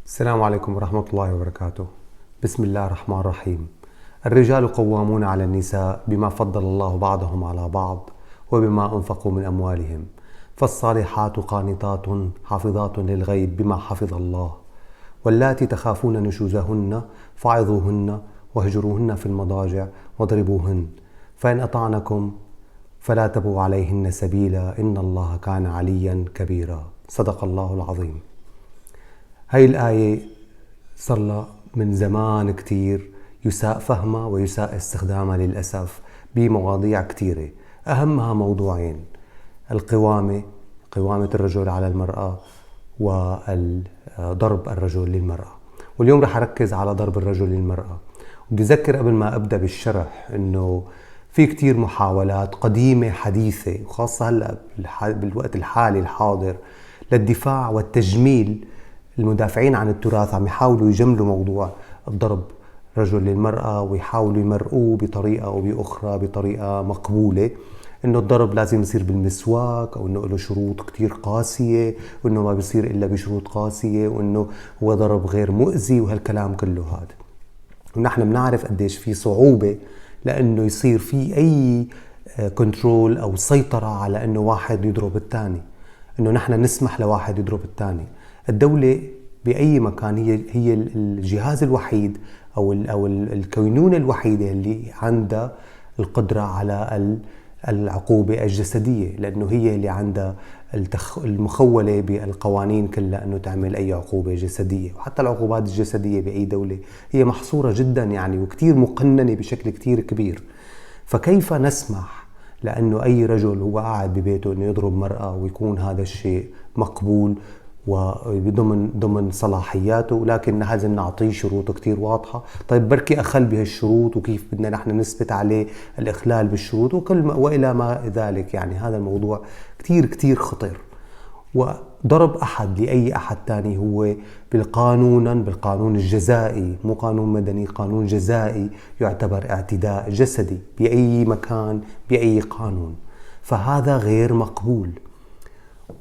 السلام عليكم ورحمة الله وبركاته. بسم الله الرحمن الرحيم. الرجال قوامون على النساء بما فضل الله بعضهم على بعض وبما أنفقوا من أموالهم، فالصالحات قانتات حافظات للغيب بما حفظ الله، واللاتي تخافون نشوزهن فعظوهن واهجروهن في المضاجع واضربوهن، فإن أطعنكم فلا تبغوا عليهن سبيلا إن الله كان عليا كبيرا. صدق الله العظيم. هاي الآية صار لها من زمان كتير يساء فهمها ويساء استخدامها للأسف بمواضيع كتيرة، أهمها موضوعين: قوامة الرجل على المرأة، وضرب الرجل للمرأة. واليوم رح أركز على ضرب الرجل للمرأة. بدي أذكر قبل ما أبدأ بالشرح إنه في كتير محاولات قديمة حديثة، وخاصة هلأ بالوقت الحالي الحاضر، للدفاع والتجميل. المدافعين عن التراث عم يحاولوا يجملوا موضوع الضرب رجل للمرأة، ويحاولوا يمرقوه بطريقة أو بأخرى بطريقة مقبولة، إنه الضرب لازم يصير بالمسواك، أو إنه له شروط كتير قاسية، وإنه ما بيصير إلا بشروط قاسية، وإنه هو ضرب غير مؤذي، وهالكلام كله هذا. ونحن بنعرف قديش في صعوبة لأنه يصير في أي كنترول أو سيطرة على إنه واحد يضرب الثاني، إنه نحن نسمح لواحد يضرب الثاني. الدولة بأي مكان هي الجهاز الوحيد أو الكينونة الوحيدة اللي عندها القدرة على العقوبة الجسدية، لأنه هي اللي عندها المخولة بالقوانين كلها أنه تعمل أي عقوبة جسدية. وحتى العقوبات الجسدية بأي دولة هي محصورة جدا يعني، وكتير مقننة بشكل كتير كبير. فكيف نسمح لأنه أي رجل هو قاعد ببيته أنه يضرب مرأة ويكون هذا الشيء مقبول وضمن صلاحياته، لكن لازم نعطيه شروط كتير واضحة؟ طيب بركي أخل بهالشروط، وكيف بدنا نحن نثبت عليه الإخلال بالشروط وإلى ما ذلك؟ يعني هذا الموضوع كتير كتير خطير. وضرب أحد لأي أحد تاني هو بالقانون الجزائي، مو قانون مدني، قانون جزائي، يعتبر اعتداء جسدي بأي مكان بأي قانون، فهذا غير مقبول.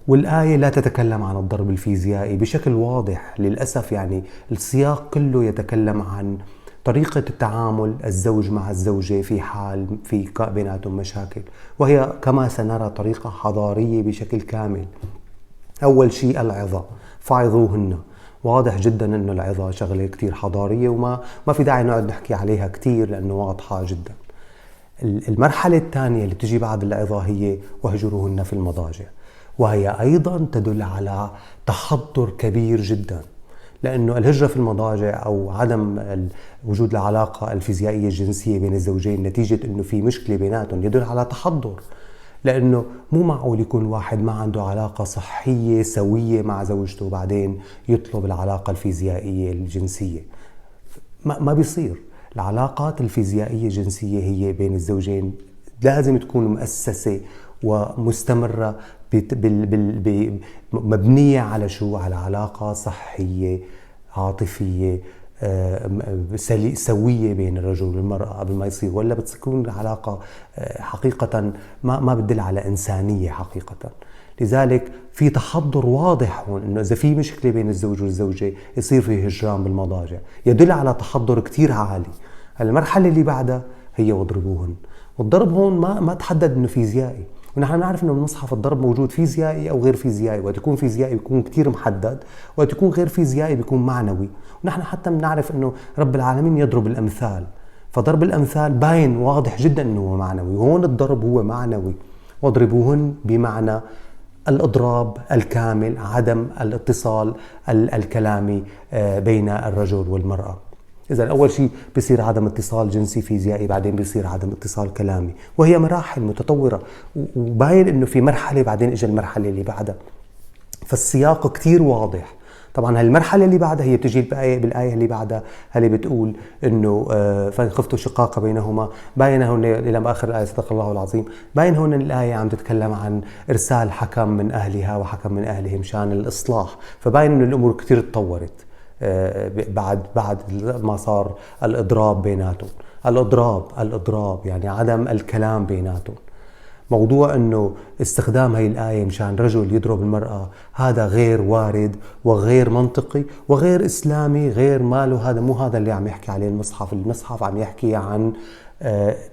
والآية لا تتكلم عن الضرب الفيزيائي بشكل واضح للأسف، يعني السياق كله يتكلم عن طريقة التعامل الزوج مع الزوجة في حال في بيناتهم مشاكل، وهي كما سنرى طريقة حضارية بشكل كامل. أول شيء العظة، فعظوهن. واضح جدا أنه العظة شغلة كتير حضارية، وما في داعي نقعد نحكي عليها كتير لأنه واضحة جدا. المرحلة الثانية اللي تجي بعد العظة هي واهجروهن في المضاجع، وهي أيضا تدل على تحضر كبير جدا، لأنه الهجرة في المضاجع أو عدم وجود العلاقة الفيزيائية الجنسية بين الزوجين نتيجة أنه في مشكلة بيناتهم يدل على تحضر، لأنه مو معقول يكون واحد ما عنده علاقة صحية سوية مع زوجته وبعدين يطلب العلاقة الفيزيائية الجنسية. ما بيصير. العلاقات الفيزيائية الجنسية هي بين الزوجين لازم تكون مؤسسة ومستمرة مبنية على شو؟ على علاقة صحية عاطفية سوية بين الرجل والمرأة قبل ما يصير، ولا بتكون علاقة حقيقة ما بتدل على إنسانية حقيقة. لذلك في تحضر واضح هون انه اذا في مشكله بين الزوج والزوجه يصير في هجران بالمضاجع، يدل على تحضر كتير عالي. المرحله اللي بعدها هي واضربوهن. والضرب هون ما تحدد انه فيزيائي، ونحن نعرف انه بالمصحف الضرب موجود فيزيائي او غير فيزيائي، وقت يكون فيزيائي بيكون كتير محدد، وقت يكون غير فيزيائي بيكون معنوي. ونحن حتى بنعرف انه رب العالمين يضرب الامثال، فضرب الامثال باين واضح جدا انه هو معنوي، وهون الضرب هو معنوي. واضربوهن بمعنى الإضراب الكامل، عدم الاتصال الكلامي بين الرجل والمرأة. إذا أول شيء بيصير عدم اتصال جنسي فيزيائي، بعدين بيصير عدم اتصال كلامي، وهي مراحل متطورة، وباين إنه في مرحلة بعدين إجا المرحلة اللي بعدها. فالسياق كتير واضح. طبعا هالمرحلة اللي بعدها هي بتجي بالآية اللي بعدها اللي بتقول إنه فإن خفتوا شقاق بينهما. باين هون إلى آخر الآية، صدق الله العظيم. باين هون الآية عم تتكلم عن إرسال حكم من أهلها وحكم من أهله مشان الإصلاح، فباين إنه الأمور كتير تطورت بعد ما صار الإضراب بيناتهم. الإضراب يعني عدم الكلام بيناتهم. موضوع أنه استخدام هاي الآية مشان رجل يضرب المرأة هذا غير وارد وغير منطقي وغير إسلامي، غير ماله، هذا مو هذا اللي عم يحكي عليه المصحف. المصحف عم يحكي عن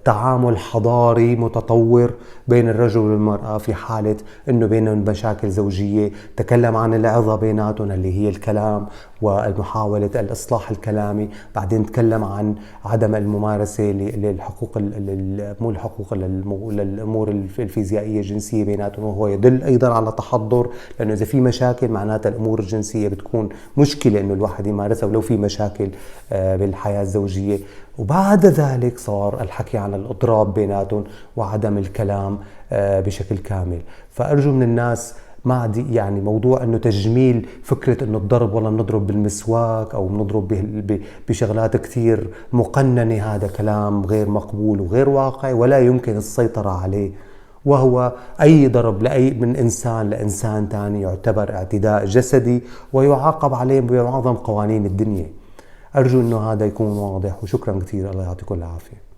تعامل حضاري متطور بين الرجل والمرأة في حالة أنه بينهم مشاكل زوجية. تكلم عن العظة بيناتهم اللي هي الكلام ومحاولة الإصلاح الكلامي. بعدين تكلم عن عدم الممارسة للحقوق، مو الحقوق، للأمور الفيزيائية الجنسية بيناتهم، وهو يدل أيضا على تحضر، لأنه إذا في مشاكل معناتها الأمور الجنسية بتكون مشكلة أنه الواحد يمارسها ولو في مشاكل بالحياة الزوجية. وبعد ذلك صار الحكي عن الإضراب بيناتهم وعدم الكلام بشكل كامل. فأرجو من الناس ما يعني موضوع انه تجميل فكرة انه الضرب والله بنضرب بالمسواك او بنضرب بشغلات كثير مقننة، هذا كلام غير مقبول وغير واقعي ولا يمكن السيطرة عليه. وهو أي ضرب لأي من إنسان لإنسان تاني يعتبر اعتداء جسدي ويعاقب عليه بمعظم قوانين الدنيا. أرجو أنه هذا يكون واضح، وشكرا كثير، الله يعطيكم العافية.